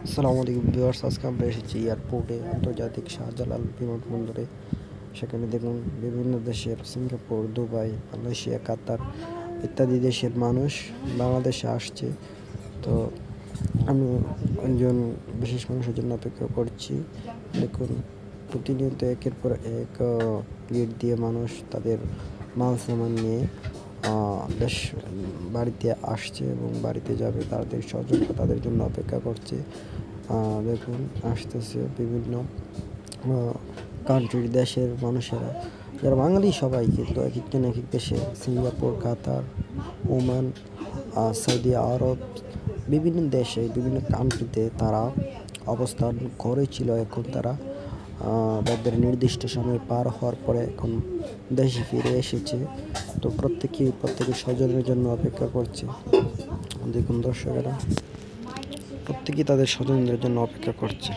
আসসালামু আলাইকুম ভিউয়ার্স, আজকে আমরা এসেছি এয়ারপোর্টে, আন্তর্জাতিক শাহজালাল বিমানবন্দরে। সেখানে দেখুন বিভিন্ন দেশের সিঙ্গাপুর, দুবাই, মালয়েশিয়া, কাতার ইত্যাদি দেশের মানুষ বাংলাদেশে আসছে। তো আমি একজন বিশেষ মানুষের জন্য অপেক্ষা করছি। দেখুন প্রতিনিয়ত একের পর এক গেট দিয়ে মানুষ তাদের মাল সামান নিয়ে দেশ বাড়িতে আসছে এবং বাড়িতে যাবে। তাদের স্বজনরা তাদের জন্য অপেক্ষা করছে। দেখুন আসতেছে বিভিন্ন কান্ট্রির দেশের মানুষেরা, যারা বাঙালি সবাই, কিন্তু এক একজন এক এক দেশে, সিঙ্গাপুর, কাতার, ওমান, সৌদি আরব, বিভিন্ন দেশে বিভিন্ন কান্ট্রিতে তারা অবস্থান করেছিল। এখন তারা তাদের নির্দিষ্ট সময় পার হওয়ার পরে এখন দেশে ফিরে এসেছে। তো প্রত্যেকের স্বজনের জন্য অপেক্ষা করছে। দেখুন দর্শকেরা প্রত্যেকেই তাদের স্বজনদের জন্য অপেক্ষা করছে।